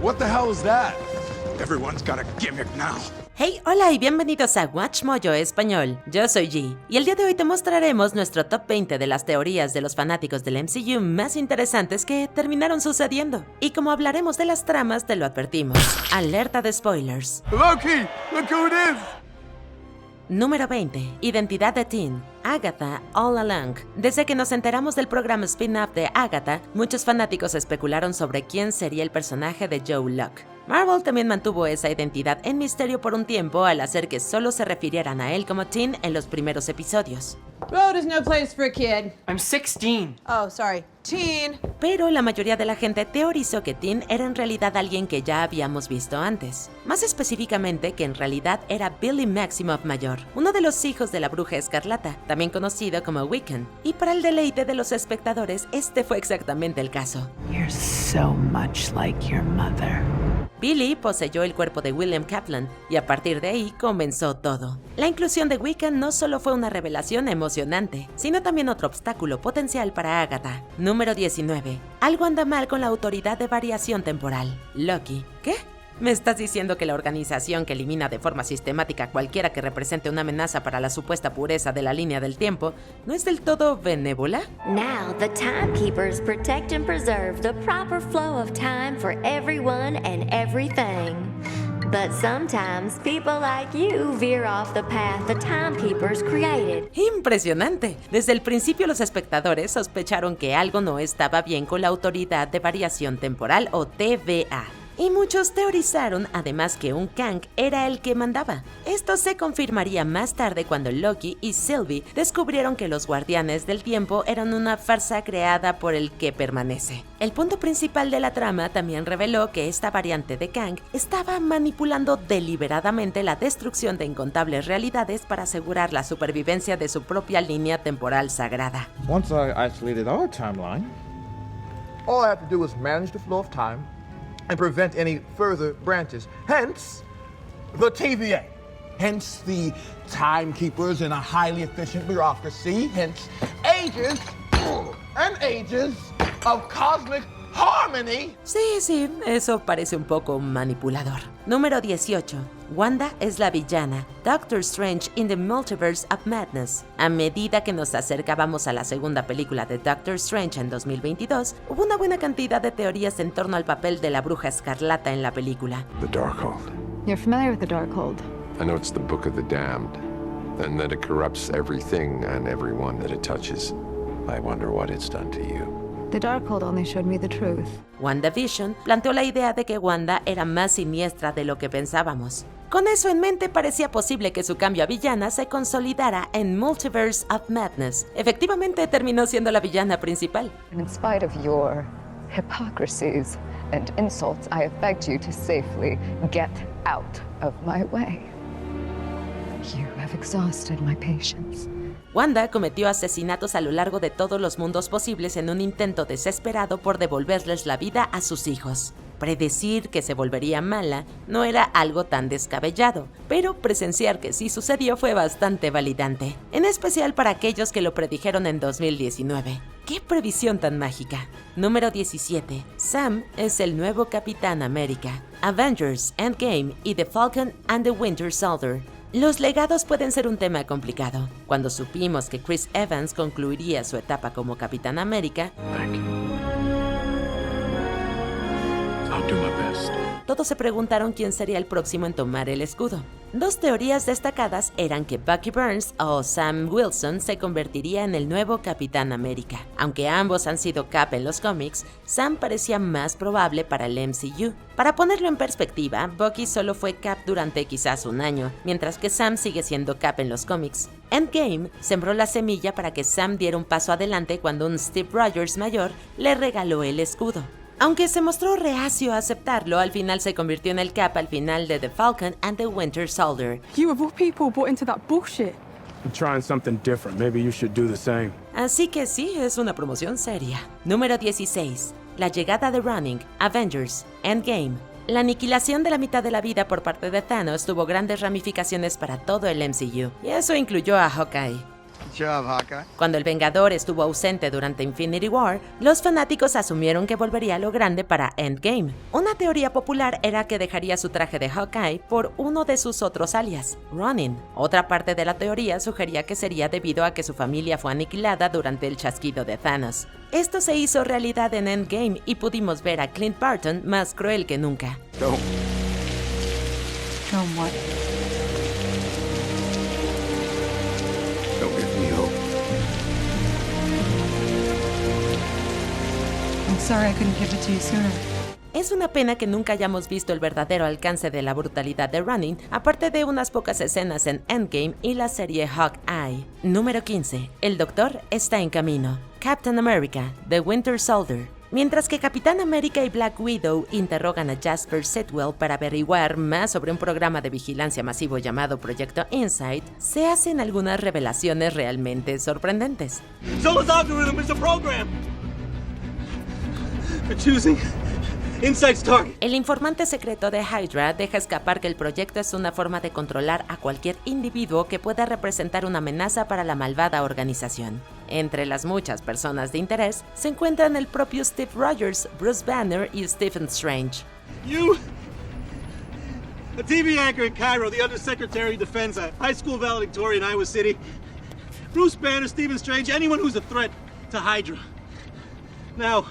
What the hell is that? Everyone's got a gimmick now. Hey, hola y bienvenidos a Watch Mojo Español. Yo soy G, y el día de hoy te mostraremos nuestro top 20 de las teorías de los fanáticos del MCU más interesantes que terminaron sucediendo. Y como hablaremos de las tramas, te lo advertimos. Alerta de spoilers. Loki, look who it is! Número 20. Identidad de Teen. Agatha All Along. Desde que nos enteramos del programa spin-off de Agatha, muchos fanáticos especularon sobre quién sería el personaje de Joe Locke. Marvel también mantuvo esa identidad en misterio por un tiempo al hacer que solo se refirieran a él como Teen en los primeros episodios. Road is no place for a kid. I'm 16. Oh, sorry. Teen. Pero la mayoría de la gente teorizó que Teen era en realidad alguien que ya habíamos visto antes. Más específicamente que en realidad era Billy Maximoff Mayor, uno de los hijos de la Bruja Escarlata, también conocido como Wiccan. Y para el deleite de los espectadores, este fue exactamente el caso. You're so much like your mother. Billy poseyó el cuerpo de William Kaplan y a partir de ahí comenzó todo. La inclusión de Wiccan no solo fue una revelación emocionante, sino también otro obstáculo potencial para Agatha. Número 19. Algo anda mal con la autoridad de variación temporal. Loki. ¿Qué? ¿Me estás diciendo que la organización que elimina de forma sistemática a cualquiera que represente una amenaza para la supuesta pureza de la línea del tiempo no es del todo benévola? Now, the timekeepers protect and preserve the proper flow of time for everyone and everything. But sometimes people like you veer off the path the timekeepers created. ¡Impresionante! Desde el principio los espectadores sospecharon que algo no estaba bien con la autoridad de variación temporal o TVA. Y muchos teorizaron además que un Kang era el que mandaba. Esto se confirmaría más tarde cuando Loki y Sylvie descubrieron que los guardianes del tiempo eran una farsa creada por el que permanece. El punto principal de la trama también reveló que esta variante de Kang estaba manipulando deliberadamente la destrucción de incontables realidades para asegurar la supervivencia de su propia línea temporal sagrada. Once I isolated our timeline, all I have to do is manage the flow of time and prevent any further branches. Hence, the TVA. Hence, the timekeepers in a highly efficient bureaucracy. Hence, ages and ages of cosmic harmony. Sí, eso parece un poco manipulador. Número 18. Wanda es la villana. Doctor Strange in the Multiverse of Madness. A medida que nos acercábamos a la segunda película de Doctor Strange en 2022, hubo una buena cantidad de teorías en torno al papel de la Bruja Escarlata en la película. The Darkhold. You're familiar with the Darkhold? I know it's the Book of the Damned, and that it corrupts everything and everyone that it touches. I wonder what it's done to you. The Darkhold only showed me the truth. WandaVision planteó la idea de que Wanda era más siniestra de lo que pensábamos. Con eso en mente, parecía posible que su cambio a villana se consolidara en Multiverse of Madness. Efectivamente, terminó siendo la villana principal. In spite of your hypocrisies and insults, I have begged you to safely get out of my way. You have exhausted my patience. Wanda cometió asesinatos a lo largo de todos los mundos posibles en un intento desesperado por devolverles la vida a sus hijos. Predecir que se volvería mala no era algo tan descabellado, pero presenciar que sí sucedió fue bastante validante, en especial para aquellos que lo predijeron en 2019. ¡Qué previsión tan mágica! Número 17. Sam es el nuevo Capitán América. Avengers, Endgame y The Falcon and the Winter Soldier. Los legados pueden ser un tema complicado. Cuando supimos que Chris Evans concluiría su etapa como Capitán América, todos se preguntaron quién sería el próximo en tomar el escudo. Dos teorías destacadas eran que Bucky Barnes o Sam Wilson se convertiría en el nuevo Capitán América. Aunque ambos han sido Cap en los cómics, Sam parecía más probable para el MCU. Para ponerlo en perspectiva, Bucky solo fue Cap durante quizás un año, mientras que Sam sigue siendo Cap en los cómics. Endgame sembró la semilla para que Sam diera un paso adelante cuando un Steve Rogers mayor le regaló el escudo. Aunque se mostró reacio a aceptarlo, al final se convirtió en el Cap al final de The Falcon and the Winter Soldier. You of all people bought into that bullshit. I'm trying something different. Maybe you should do the same. Así que sí, es una promoción seria. Número 16. La llegada de Running, Avengers, Endgame. La aniquilación de la mitad de la vida por parte de Thanos tuvo grandes ramificaciones para todo el MCU, y eso incluyó a Hawkeye. Cuando el Vengador estuvo ausente durante Infinity War, los fanáticos asumieron que volvería a lo grande para Endgame. Una teoría popular era que dejaría su traje de Hawkeye por uno de sus otros alias, Ronin. Otra parte de la teoría sugería que sería debido a que su familia fue aniquilada durante el chasquido de Thanos. Esto se hizo realidad en Endgame y pudimos ver a Clint Barton más cruel que nunca. Don't what? Don't give me hope. I'm sorry I couldn't give it to you sooner. Es una pena que nunca hayamos visto el verdadero alcance de la brutalidad de Ronin, aparte de unas pocas escenas en Endgame y la serie Hawkeye. Número 15. El Doctor está en camino. Captain America, The Winter Soldier. Mientras que Capitán América y Black Widow interrogan a Jasper Sitwell para averiguar más sobre un programa de vigilancia masivo llamado Proyecto Insight, se hacen algunas revelaciones realmente sorprendentes. Zola's algorithm is a program for choosing Insight's target. El informante secreto de Hydra deja escapar que el proyecto es una forma de controlar a cualquier individuo que pueda representar una amenaza para la malvada organización. Entre las muchas personas de interés se encuentran el propio Steve Rogers, Bruce Banner y Stephen Strange. You, a TV anchor in Cairo, the Undersecretary of Defense, a high school valedictorian in Iowa City, Bruce Banner, Stephen Strange, anyone who's a threat to Hydra, now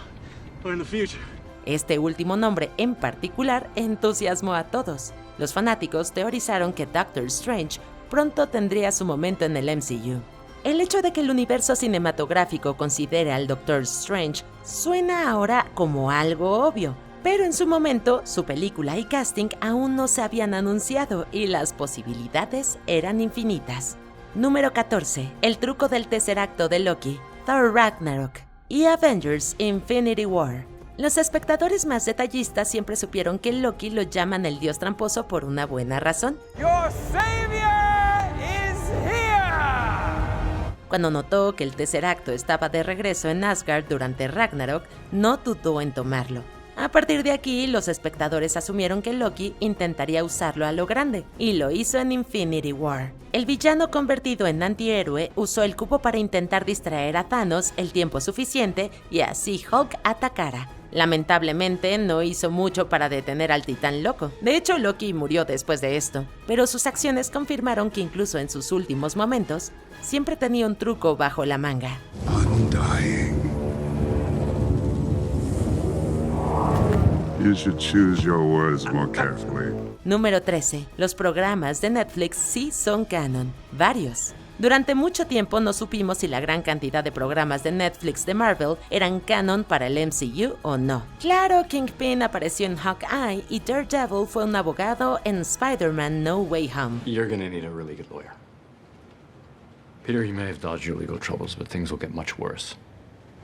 or in the future. Este último nombre en particular entusiasmó a todos. Los fanáticos teorizaron que Doctor Strange pronto tendría su momento en el MCU. El hecho de que el universo cinematográfico considere al Doctor Strange suena ahora como algo obvio, pero en su momento su película y casting aún no se habían anunciado y las posibilidades eran infinitas. Número 14. El truco del tercer acto de Loki, Thor Ragnarok y Avengers Infinity War. Los espectadores más detallistas siempre supieron que Loki lo llaman el dios tramposo por una buena razón. Your savior is here. Cuando notó que el tercer acto estaba de regreso en Asgard durante Ragnarok, no dudó en tomarlo. A partir de aquí, los espectadores asumieron que Loki intentaría usarlo a lo grande, y lo hizo en Infinity War. El villano convertido en antihéroe usó el cubo para intentar distraer a Thanos el tiempo suficiente y así Hulk atacara. Lamentablemente no hizo mucho para detener al titán loco. De hecho, Loki murió después de esto, pero sus acciones confirmaron que incluso en sus últimos momentos, siempre tenía un truco bajo la manga. Undying. You should choose your words more carefully. Número 13. Los programas de Netflix sí son canon. Varios. Durante mucho tiempo no supimos si la gran cantidad de programas de Netflix de Marvel eran canon para el MCU o no. Claro, Kingpin apareció en Hawkeye y Daredevil fue un abogado en Spider-Man No Way Home. You're gonna need a really good lawyer. Peter, you may have dodged your legal troubles, but things will get much worse.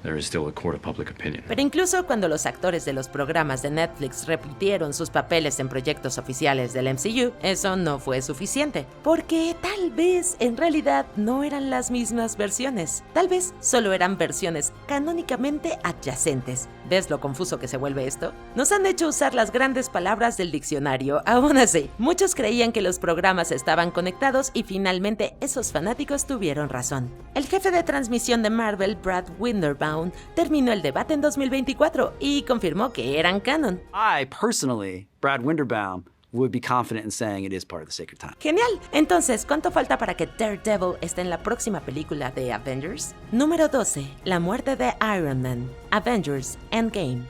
There is still a court of public opinion. Pero incluso cuando los actores de los programas de Netflix repitieron sus papeles en proyectos oficiales del MCU, eso no fue suficiente, porque tal vez en realidad no eran las mismas versiones. Tal vez solo eran versiones canónicamente adyacentes. ¿Ves lo confuso que se vuelve esto? Nos han hecho usar las grandes palabras del diccionario. Aún así, muchos creían que los programas estaban conectados y finalmente esos fanáticos tuvieron razón. El jefe de transmisión de Marvel, Brad Winderbaum, terminó el debate en 2024 y confirmó que eran canon. I, personally, Brad Winderbaum, would be confident in saying it is part of the sacred time. Genial. Entonces, ¿cuánto falta para que Daredevil esté en la próxima película de Avengers? Número 12. La muerte de Iron Man. Avengers Endgame.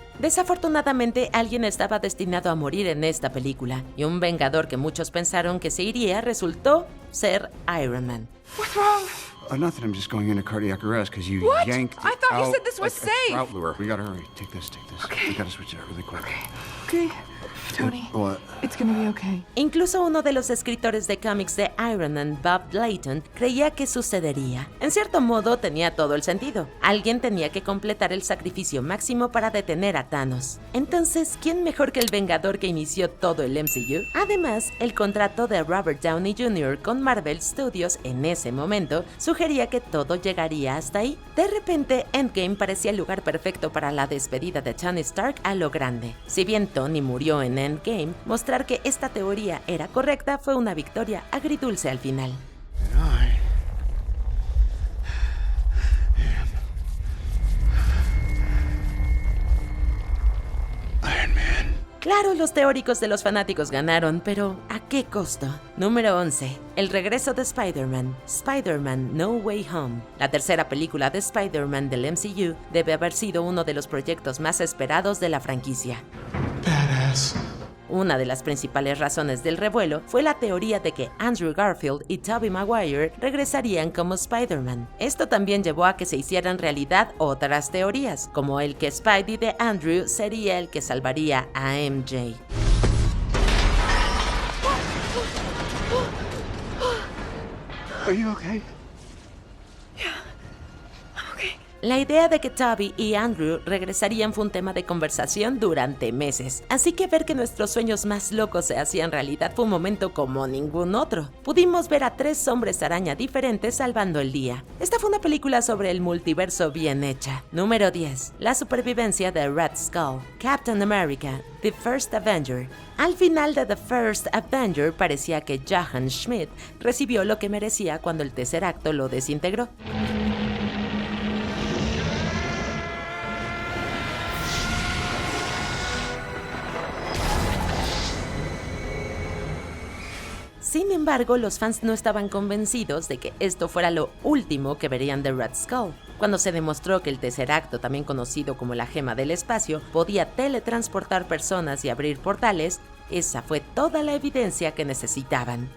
Desafortunadamente, alguien estaba destinado a morir en esta película, y un vengador que muchos pensaron que se iría resultó ser Iron Man. What's wrong? Nothing. I'm just going into cardiac arrest because you What? yanked I thought you out said this was like a safe. trout lure. We gotta hurry. Take this. Okay. We gotta switch it out really quick. Okay. Tony, What? it's gonna be okay. Incluso uno de los escritores de cómics de Iron Man, Bob Layton, creía que sucedería. En cierto modo, tenía todo el sentido. Alguien tenía que completar el sacrificio máximo para detener a Thanos. Entonces, ¿quién mejor que el Vengador que inició todo el MCU? Además, el contrato de Robert Downey Jr. con Marvel Studios en ese momento sugería que todo llegaría hasta ahí. De repente, Endgame parecía el lugar perfecto para la despedida de Tony Stark a lo grande. Si bien Tony murió en Endgame, mostrar que esta teoría era correcta fue una victoria agridulce al final. Claro, los teóricos de los fanáticos ganaron, pero ¿a qué costo? Número 11. El regreso de Spider-Man, Spider-Man No Way Home. La tercera película de Spider-Man del MCU debe haber sido uno de los proyectos más esperados de la franquicia. Badass. Una de las principales razones del revuelo fue la teoría de que Andrew Garfield y Tobey Maguire regresarían como Spider-Man. Esto también llevó a que se hicieran realidad otras teorías, como el que Spidey de Andrew sería el que salvaría a MJ. Are you okay? La idea de que Tobey y Andrew regresarían fue un tema de conversación durante meses, así que ver que nuestros sueños más locos se hacían realidad fue un momento como ningún otro. Pudimos ver a 3 hombres araña diferentes salvando el día. Esta fue una película sobre el multiverso bien hecha. Número 10. La supervivencia de Red Skull, Captain America, The First Avenger. Al final de The First Avenger parecía que Johann Schmidt recibió lo que merecía cuando el tercer acto lo desintegró. Sin embargo, los fans no estaban convencidos de que esto fuera lo último que verían de Red Skull. Cuando se demostró que el Tesseracto, también conocido como la Gema del Espacio, podía teletransportar personas y abrir portales, esa fue toda la evidencia que necesitaban.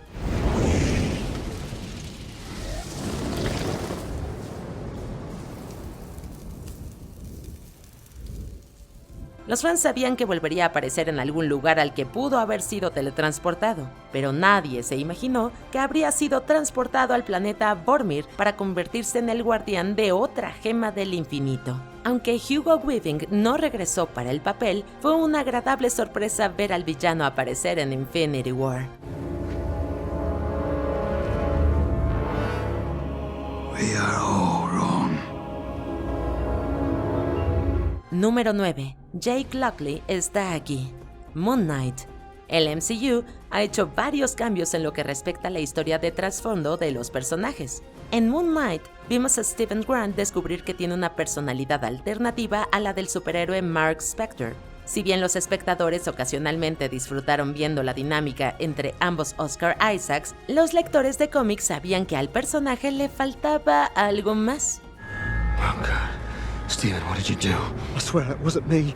Los fans sabían que volvería a aparecer en algún lugar al que pudo haber sido teletransportado, pero nadie se imaginó que habría sido transportado al planeta Vormir para convertirse en el guardián de otra gema del infinito. Aunque Hugo Weaving no regresó para el papel, fue una agradable sorpresa ver al villano aparecer en Infinity War. We are all wrong. Número 9. Jake Lockley está aquí. Moon Knight. El MCU ha hecho varios cambios en lo que respecta a la historia de trasfondo de los personajes. En Moon Knight vimos a Stephen Grant descubrir que tiene una personalidad alternativa a la del superhéroe Mark Spector. Si bien los espectadores ocasionalmente disfrutaron viendo la dinámica entre ambos Oscar Isaacs, los lectores de cómics sabían que al personaje le faltaba algo más. Oh, God. Steven, what did you do? I swear it wasn't me.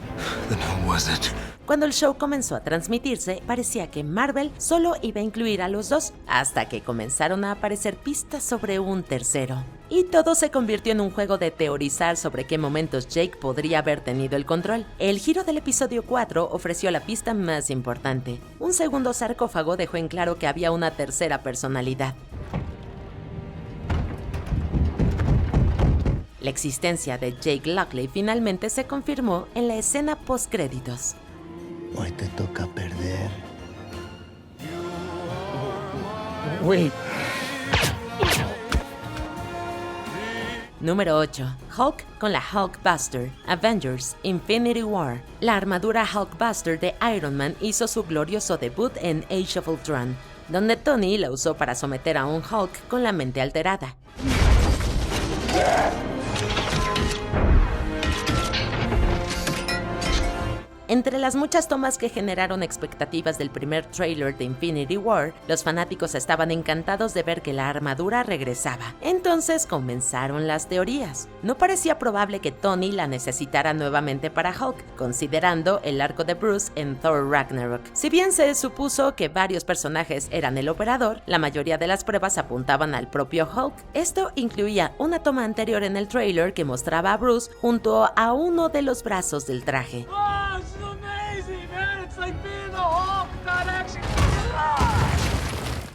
Then who was it? Cuando el show comenzó a transmitirse, parecía que Marvel solo iba a incluir a los dos, hasta que comenzaron a aparecer pistas sobre un tercero. Y todo se convirtió en un juego de teorizar sobre qué momentos Jake podría haber tenido el control. El giro del episodio 4 ofreció la pista más importante. Un segundo sarcófago dejó en claro que había una tercera personalidad. La existencia de Jake Lockley finalmente se confirmó en la escena post-créditos. Hoy te toca perder. Wait. Número 8. Hulk con la Hulkbuster. Avengers Infinity War. La armadura Hulkbuster de Iron Man hizo su glorioso debut en Age of Ultron, donde Tony la usó para someter a un Hulk con la mente alterada. Entre las muchas tomas que generaron expectativas del primer tráiler de Infinity War, los fanáticos estaban encantados de ver que la armadura regresaba. Entonces comenzaron las teorías. No parecía probable que Tony la necesitara nuevamente para Hulk, considerando el arco de Bruce en Thor Ragnarok. Si bien se supuso que varios personajes eran el operador, la mayoría de las pruebas apuntaban al propio Hulk. Esto incluía una toma anterior en el tráiler que mostraba a Bruce junto a uno de los brazos del traje.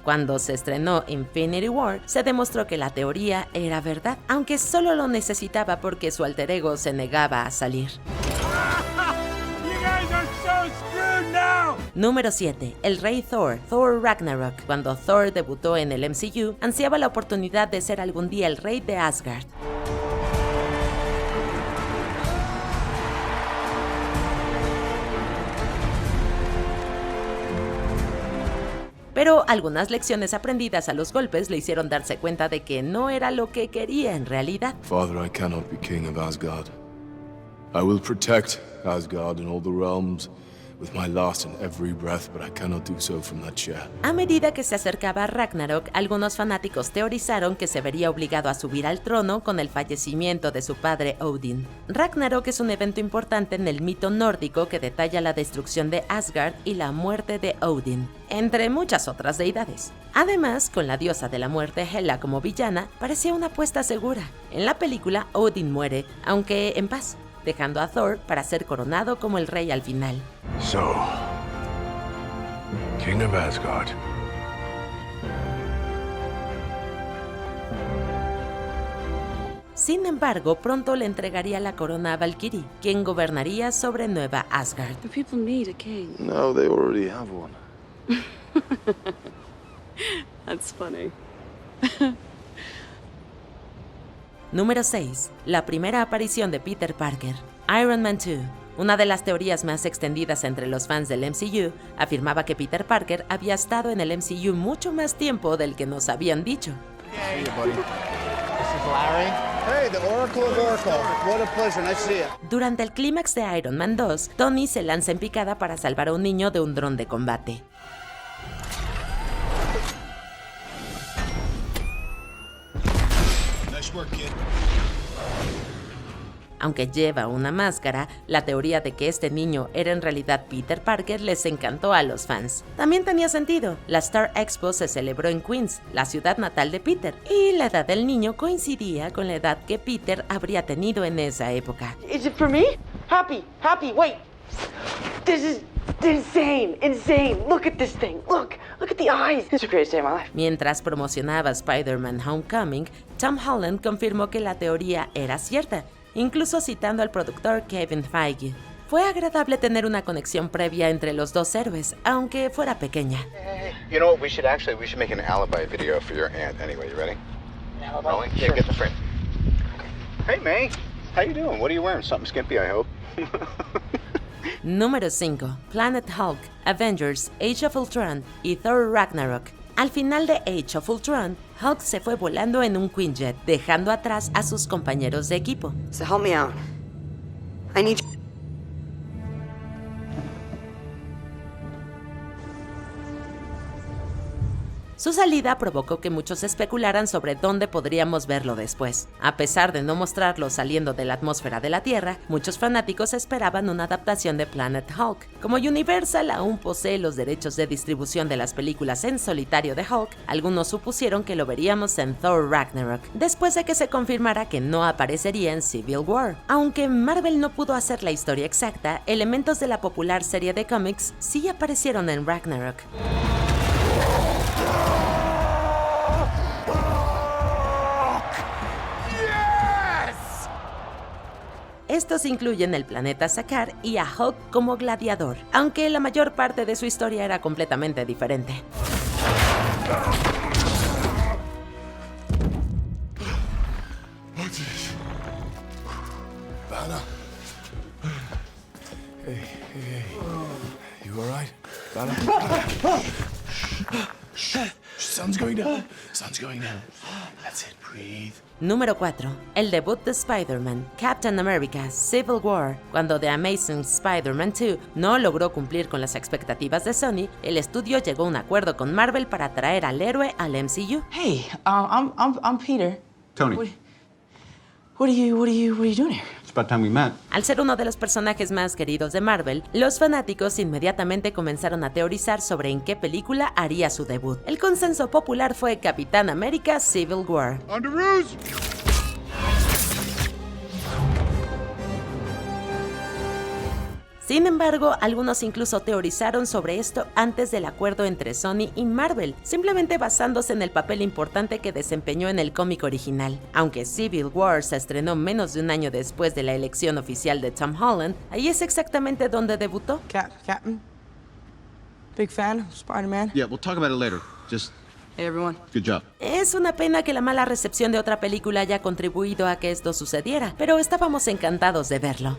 Cuando se estrenó Infinity War, se demostró que la teoría era verdad, aunque solo lo necesitaba porque su alter ego se negaba a salir. Número 7. El Rey Thor, Thor Ragnarok. Cuando Thor debutó en el MCU, ansiaba la oportunidad de ser algún día el rey de Asgard. Pero algunas lecciones aprendidas a los golpes le hicieron darse cuenta de que no era lo que quería en realidad. Father, I cannot be king of Asgard. I will protect Asgard and all the realms, with my last and every breath, but I cannot do so from that chair. A medida que se acercaba a Ragnarok, algunos fanáticos teorizaron que se vería obligado a subir al trono con el fallecimiento de su padre Odin. Ragnarok es un evento importante en el mito nórdico que detalla la destrucción de Asgard y la muerte de Odin, entre muchas otras deidades. Además, con la diosa de la muerte Hela como villana, parecía una apuesta segura. En la película, Odin muere, aunque en paz, dejando a Thor para ser coronado como el rey al final. So, King of Asgard. Sin embargo, pronto le entregaría la corona a Valkyrie, quien gobernaría sobre Nueva Asgard. The people need a king. No, they already have one. That's funny. Número 6. La primera aparición de Peter Parker. Iron Man 2. Una de las teorías más extendidas entre los fans del MCU afirmaba que Peter Parker había estado en el MCU mucho más tiempo del que nos habían dicho. Hey, buddy. This is Larry. Hey, the Oracle of Oracle. What a pleasure. Nice to see you. Durante el clímax de Iron Man 2, Tony se lanza en picada para salvar a un niño de un dron de combate. Nice work, kid. Aunque lleva una máscara, la teoría de que este niño era en realidad Peter Parker les encantó a los fans. También tenía sentido. La Star Expo se celebró en Queens, la ciudad natal de Peter, y la edad del niño coincidía con la edad que Peter habría tenido en esa época. Is it for me? Happy, wait. This is insane. Look at this thing. Look at the eyes. This is the greatest day of my life. Mientras promocionaba Spider-Man Homecoming, Tom Holland confirmó que la teoría era cierta, incluso citando al productor Kevin Feige. Fue agradable tener una conexión previa entre los dos héroes, aunque fuera pequeña. You know what? We should make an alibi video for your aunt. Anyway, you ready? Rolling? Yeah, get the frame. Hey, May. How you doing? What are you wearing? Something skimpy, I hope. Número 5. Planet Hulk, Avengers, Age of Ultron y Thor Ragnarok. Al final de Age of Ultron, Hulk se fue volando en un Quinjet, dejando atrás a sus compañeros de equipo. So help me out. I need you. Su salida provocó que muchos especularan sobre dónde podríamos verlo después. A pesar de no mostrarlo saliendo de la atmósfera de la Tierra, muchos fanáticos esperaban una adaptación de Planet Hulk. Como Universal aún posee los derechos de distribución de las películas en solitario de Hulk, algunos supusieron que lo veríamos en Thor Ragnarok, después de que se confirmara que no aparecería en Civil War. Aunque Marvel no pudo hacer la historia exacta, elementos de la popular serie de cómics sí aparecieron en Ragnarok. Estos incluyen el planeta Sakaar y a Hulk como gladiador, aunque la mayor parte de su historia era completamente diferente. Banner. Hey. You alright? Banner? Sun's going down. That's it, breathe. Número 4. El debut de Spider-Man, Captain America, Civil War. Cuando The Amazing Spider-Man 2 no logró cumplir con las expectativas de Sony, el estudio llegó a un acuerdo con Marvel para traer al héroe al MCU. Hey, I'm Peter. Tony. What are you doing here? It's about time we met. Al ser uno de los personajes más queridos de Marvel, los fanáticos inmediatamente comenzaron a teorizar sobre en qué película haría su debut. El consenso popular fue Capitán América Civil War. Underoos! Sin embargo, algunos incluso teorizaron sobre esto antes del acuerdo entre Sony y Marvel, simplemente basándose en el papel importante que desempeñó en el cómic original. Aunque Civil War se estrenó menos de un año después de la elección oficial de Tom Holland, ahí es exactamente donde debutó. Captain? Big fan of Spider-Man? Yeah, we'll talk about it later. Just Hey, everyone. good job. Es una pena que la mala recepción de otra película haya contribuido a que esto sucediera, pero estábamos encantados de verlo.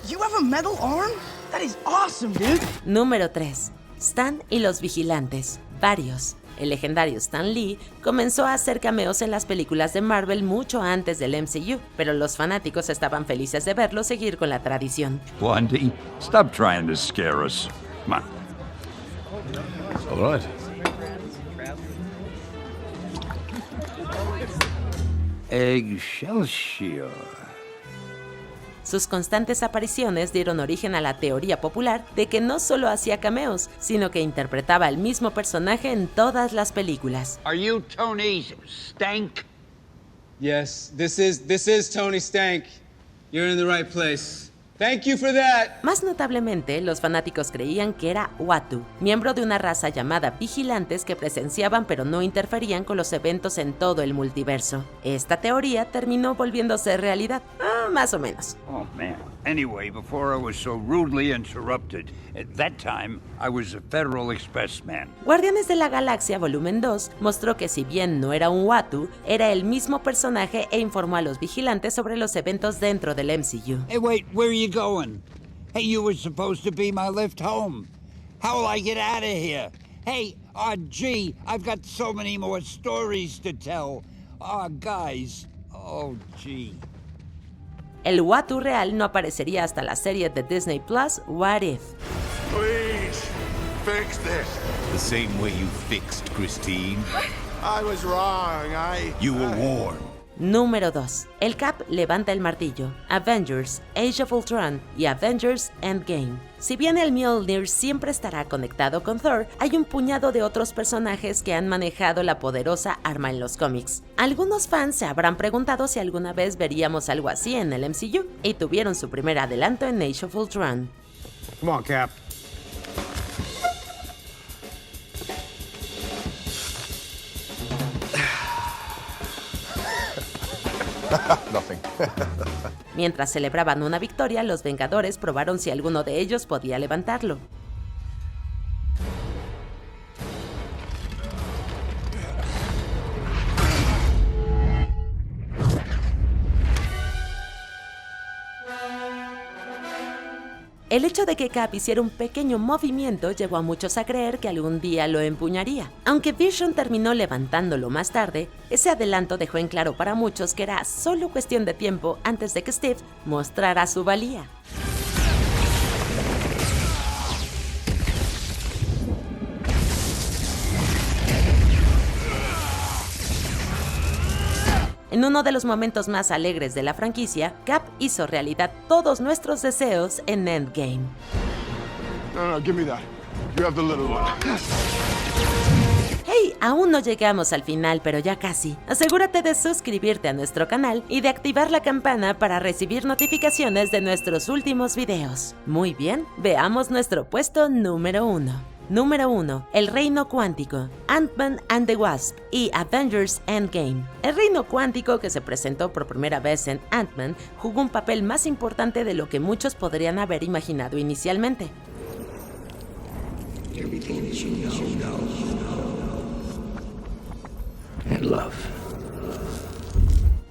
You have a metal arm? That is awesome, dude. Número 3. Stan y los vigilantes. Varios. El legendario Stan Lee comenzó a hacer cameos en las películas de Marvel mucho antes del MCU, pero los fanáticos estaban felices de verlo seguir con la tradición. Blondie, stop trying to scare us. Come on. All right. Excelsior. Sus constantes apariciones dieron origen a la teoría popular de que no solo hacía cameos, sino que interpretaba al mismo personaje en todas las películas. Are you Tony Stank? Yes, this is Tony Stank. You're in the right place. Thank you for that. Más notablemente, los fanáticos creían que era Uatu, miembro de una raza llamada Vigilantes que presenciaban pero no interferían con los eventos en todo el multiverso. Esta teoría terminó volviéndose realidad, más o menos. Oh man. Anyway, before I was so rudely interrupted, at that time I was a Federal Express man. Guardianes de la Galaxia Volumen 2 mostró que si bien no era un Uatu, era el mismo personaje e informó a los vigilantes sobre los eventos dentro del MCU. Hey, wait, where are you going? Hey, you were supposed to be my lift home. How will I get out of here? Hey, gee, I've got so many more stories to tell. Guys, gee. El Uatu real no aparecería hasta la serie de Disney Plus, What If. Please, fix this. The same way you fixed Christine. I was wrong. You were warned. Número 2. El Cap levanta el martillo, Avengers, Age of Ultron y Avengers Endgame. Si bien el Mjolnir siempre estará conectado con Thor, hay un puñado de otros personajes que han manejado la poderosa arma en los cómics. Algunos fans se habrán preguntado si alguna vez veríamos algo así en el MCU, y tuvieron su primer adelanto en Age of Ultron. Come on, Cap. Nothing. Mientras celebraban una victoria, los Vengadores probaron si alguno de ellos podía levantarlo. El hecho de que Cap hiciera un pequeño movimiento llevó a muchos a creer que algún día lo empuñaría. Aunque Vision terminó levantándolo más tarde, ese adelanto dejó en claro para muchos que era solo cuestión de tiempo antes de que Steve mostrara su valía. En uno de los momentos más alegres de la franquicia, Cap hizo realidad todos nuestros deseos en Endgame. No, give me that. You have the little one. Hey, aún no llegamos al final, pero ya casi. Asegúrate de suscribirte a nuestro canal y de activar la campana para recibir notificaciones de nuestros últimos videos. Muy bien, veamos nuestro puesto número 1. Número 1. El Reino Cuántico, Ant-Man and the Wasp y Avengers Endgame. El Reino Cuántico, que se presentó por primera vez en Ant-Man, jugó un papel más importante de lo que muchos podrían haber imaginado inicialmente.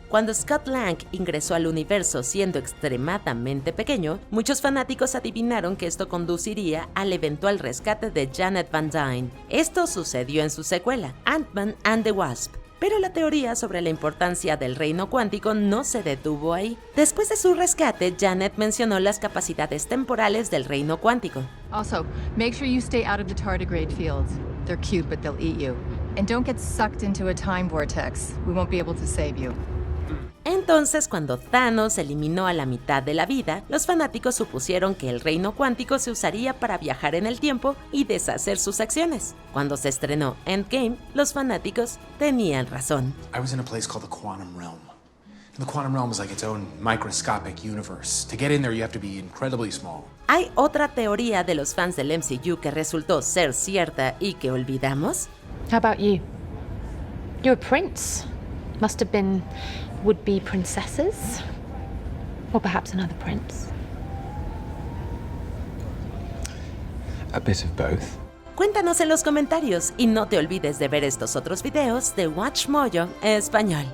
Cuando Scott Lang ingresó al universo siendo extremadamente pequeño, muchos fanáticos adivinaron que esto conduciría al eventual rescate de Janet Van Dyne. Esto sucedió en su secuela, Ant-Man and the Wasp. Pero la teoría sobre la importancia del reino cuántico no se detuvo ahí. Después de su rescate, Janet mencionó las capacidades temporales del reino cuántico. Also, make sure you stay out of the tardigrade fields. They're cute, but they'll eat you. And don't get sucked into a time vortex. We won't be able to save you. Entonces, cuando Thanos eliminó a la mitad de la vida, los fanáticos supusieron que el reino cuántico se usaría para viajar en el tiempo y deshacer sus acciones. Cuando se estrenó Endgame, los fanáticos tenían razón. I was in a place called the Quantum Realm. And the Quantum Realm is like its own microscopic universe. To get in there, you have to be incredibly small. ¿Hay otra teoría de los fans del MCU que resultó ser cierta y que olvidamos? How about you? You're a prince. Must have been would-be princesses? Or perhaps another prince? A bit of both. Cuéntanos en los comentarios y no te olvides de ver estos otros videos de Watch Mojo Español.